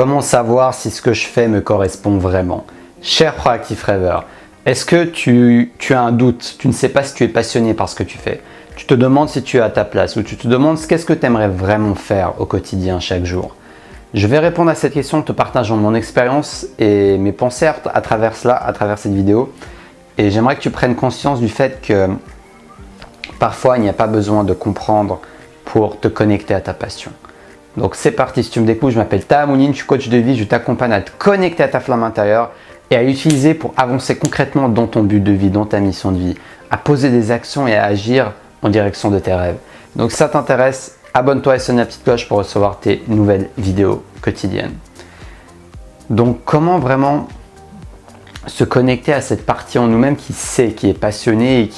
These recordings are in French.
Comment savoir si ce que je fais me correspond vraiment? Cher proactif rêveur, est-ce que tu as un doute? Tu ne sais pas si tu es passionné par ce que tu fais. Tu te demandes si tu es à ta place ou tu te demandes qu'est-ce que tu aimerais vraiment faire au quotidien chaque jour. Je vais répondre à cette question en te partageant mon expérience et mes pensées à travers cela, à travers cette vidéo. Et j'aimerais que tu prennes conscience du fait que parfois il n'y a pas besoin de comprendre pour te connecter à ta passion. Donc c'est parti, si tu me découvres, je m'appelle Taha Mounine, je suis coach de vie, je t'accompagne à te connecter à ta flamme intérieure et à l'utiliser pour avancer concrètement dans ton but de vie, dans ta mission de vie, à poser des actions et à agir en direction de tes rêves. Donc si ça t'intéresse, abonne-toi et sonne la petite cloche pour recevoir tes nouvelles vidéos quotidiennes. Donc comment vraiment se connecter à cette partie en nous-mêmes qui sait, qui est passionnée et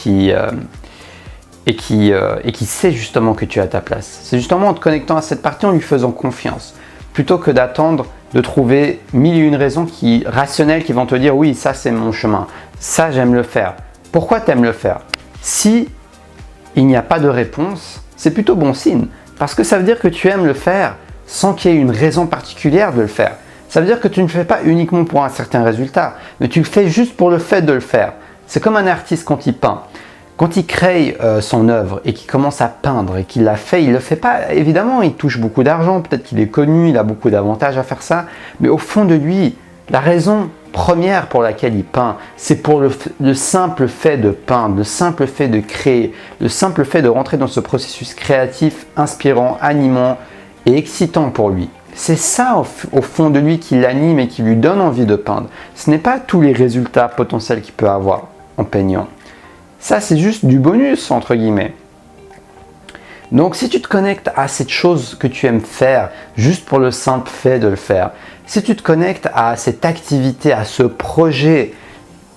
qui sait justement que tu es à ta place. C'est justement en te connectant à cette partie, en lui faisant confiance, plutôt que d'attendre de trouver mille et une raisons rationnelles qui vont te dire oui, ça c'est mon chemin, ça j'aime le faire. Pourquoi tu aimes le faire? Si il n'y a pas de réponse, c'est plutôt bon signe, parce que ça veut dire que tu aimes le faire sans qu'il y ait une raison particulière de le faire. Ça veut dire que tu ne le fais pas uniquement pour un certain résultat, mais tu le fais juste pour le fait de le faire. C'est comme un artiste quand il peint. Quand il crée son œuvre et qu'il commence à peindre et qu'il l'a fait, il ne le fait pas, évidemment, il touche beaucoup d'argent, peut-être qu'il est connu, il a beaucoup d'avantages à faire ça, mais au fond de lui, la raison première pour laquelle il peint, c'est pour le simple fait de peindre, le simple fait de créer, le simple fait de rentrer dans ce processus créatif, inspirant, animant et excitant pour lui. C'est ça au fond de lui qui l'anime et qui lui donne envie de peindre. Ce n'est pas tous les résultats potentiels qu'il peut avoir en peignant. Ça, c'est juste du bonus, entre guillemets. Donc, si tu te connectes à cette chose que tu aimes faire, juste pour le simple fait de le faire, si tu te connectes à cette activité, à ce projet,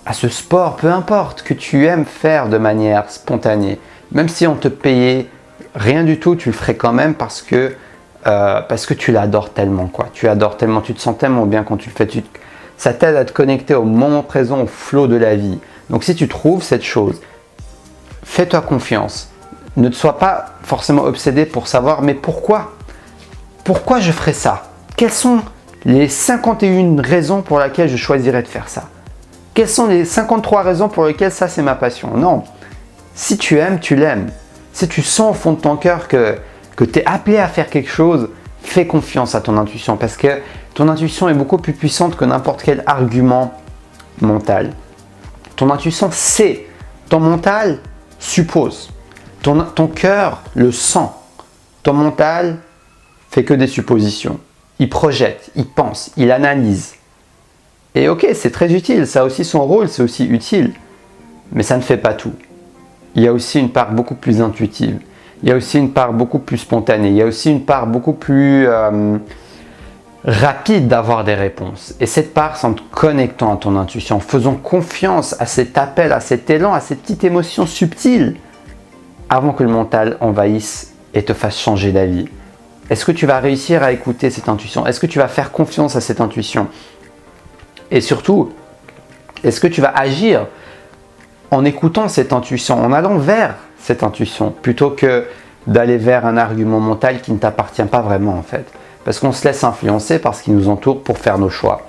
à ce sport, peu importe, que tu aimes faire de manière spontanée, même si on te payait rien du tout, tu le ferais quand même parce que tu l'adores tellement, quoi. Tu adores tellement, tu te sens tellement bien quand tu le fais. Ça t'aide à te connecter au moment présent, au flot de la vie. Donc, si tu trouves cette chose, fais-toi confiance. Ne sois pas forcément obsédé pour savoir, mais pourquoi? Pourquoi je ferais ça? Quelles sont les 51 raisons pour lesquelles je choisirais de faire ça? Quelles sont les 53 raisons pour lesquelles ça, c'est ma passion? Non. Si tu aimes, tu l'aimes. Si tu sens au fond de ton cœur que tu es appelé à faire quelque chose, fais confiance à ton intuition parce que ton intuition est beaucoup plus puissante que n'importe quel argument mental. Ton intuition sait. Ton mental suppose. Ton cœur le sent. Ton mental fait que des suppositions. Il projette, il pense, il analyse. Et ok, c'est très utile, ça a aussi son rôle, c'est aussi utile. Mais ça ne fait pas tout. Il y a aussi une part beaucoup plus intuitive. Il y a aussi une part beaucoup plus spontanée. Il y a aussi une part beaucoup plus rapide d'avoir des réponses. Et cette part, c'est en te connectant à ton intuition, en faisant confiance à cet appel, à cet élan, à ces petites émotions subtiles, avant que le mental envahisse et te fasse changer d'avis. Est-ce que tu vas réussir à écouter cette intuition? Est-ce que tu vas faire confiance à cette intuition? Et surtout, est-ce que tu vas agir en écoutant cette intuition, en allant vers cette intuition, plutôt que d'aller vers un argument mental qui ne t'appartient pas vraiment en fait? Parce qu'on se laisse influencer par ce qui nous entoure pour faire nos choix.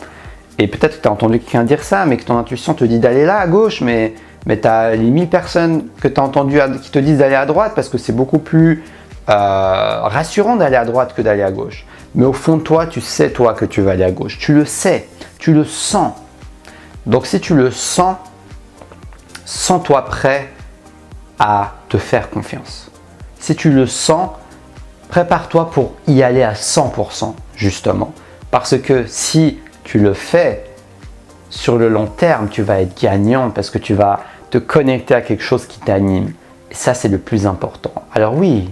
Et peut-être que tu as entendu quelqu'un dire ça, mais que ton intuition te dit d'aller là à gauche, mais tu as les 1000 personnes que tu as entendues qui te disent d'aller à droite parce que c'est beaucoup plus rassurant d'aller à droite que d'aller à gauche. Mais au fond de toi, tu sais toi que tu vas aller à gauche. Tu le sais, tu le sens. Donc si tu le sens, sens-toi prêt à te faire confiance. Si tu le sens, prépare-toi pour y aller à 100%, justement. Parce que si tu le fais, sur le long terme, tu vas être gagnant parce que tu vas te connecter à quelque chose qui t'anime. Et ça, c'est le plus important. Alors oui,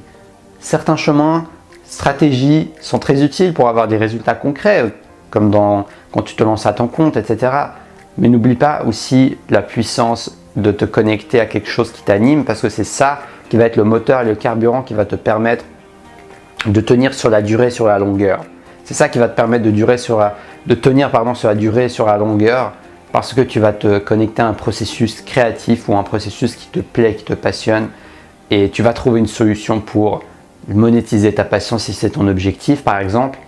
certains chemins, stratégies sont très utiles pour avoir des résultats concrets, comme quand tu te lances à ton compte, etc. Mais n'oublie pas aussi la puissance de te connecter à quelque chose qui t'anime parce que c'est ça qui va être le moteur et le carburant qui va te permettre de tenir sur la durée, sur la longueur. C'est ça qui va te permettre de tenir sur la durée et sur la longueur parce que tu vas te connecter à un processus créatif ou un processus qui te plaît, qui te passionne et tu vas trouver une solution pour monétiser ta passion si c'est ton objectif par exemple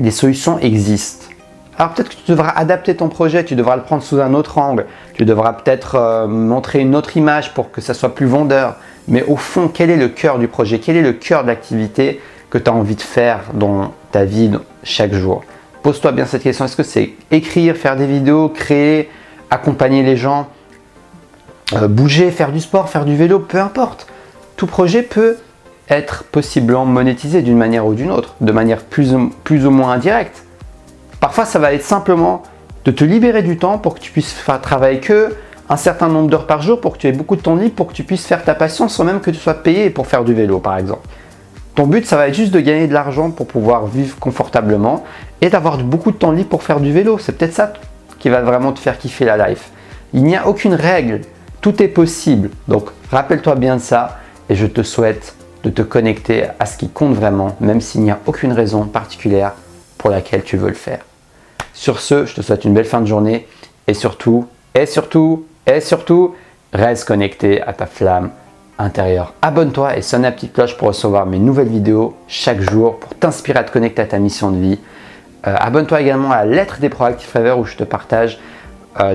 les solutions existent. Alors peut-être que tu devras adapter ton projet, tu devras le prendre sous un autre angle, tu devras peut-être montrer une autre image pour que ça soit plus vendeur. Mais au fond, quel est le cœur du projet? Quel est le cœur de l'activité que tu as envie de faire dans ta vie chaque jour? Pose-toi bien cette question. Est-ce que c'est écrire, faire des vidéos, créer, accompagner les gens, bouger, faire du sport, faire du vélo, peu importe. Tout projet peut être possiblement monétisé d'une manière ou d'une autre, de manière plus ou moins indirecte. Parfois, ça va être simplement de te libérer du temps pour que tu puisses faire travailler un certain nombre d'heures par jour, pour que tu aies beaucoup de temps libre, pour que tu puisses faire ta passion sans même que tu sois payé pour faire du vélo, par exemple. Ton but, ça va être juste de gagner de l'argent pour pouvoir vivre confortablement et d'avoir beaucoup de temps libre pour faire du vélo. C'est peut-être ça qui va vraiment te faire kiffer la life. Il n'y a aucune règle, tout est possible. Donc, rappelle-toi bien de ça et je te souhaite de te connecter à ce qui compte vraiment, même s'il n'y a aucune raison particulière pour laquelle tu veux le faire. Sur ce, je te souhaite une belle fin de journée et surtout, reste connecté à ta flamme intérieure. Abonne-toi et sonne la petite cloche pour recevoir mes nouvelles vidéos chaque jour pour t'inspirer à te connecter à ta mission de vie. Abonne-toi également à la lettre des Proactive Rêveurs où je te partage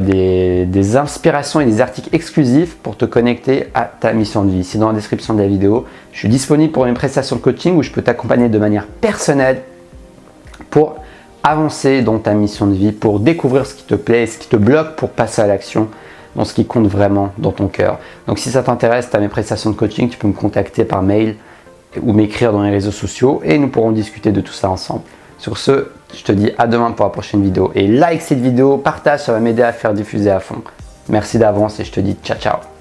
des inspirations et des articles exclusifs pour te connecter à ta mission de vie. C'est dans la description de la vidéo. Je suis disponible pour une prestation de coaching où je peux t'accompagner de manière personnelle pour avancer dans ta mission de vie, pour découvrir ce qui te plaît et ce qui te bloque pour passer à l'action dans ce qui compte vraiment dans ton cœur. Donc si ça t'intéresse, tu as mes prestations de coaching, tu peux me contacter par mail ou m'écrire dans les réseaux sociaux et nous pourrons discuter de tout ça ensemble. Sur ce, je te dis à demain pour la prochaine vidéo et like cette vidéo, partage, ça va m'aider à faire diffuser à fond. Merci d'avance et je te dis ciao ciao.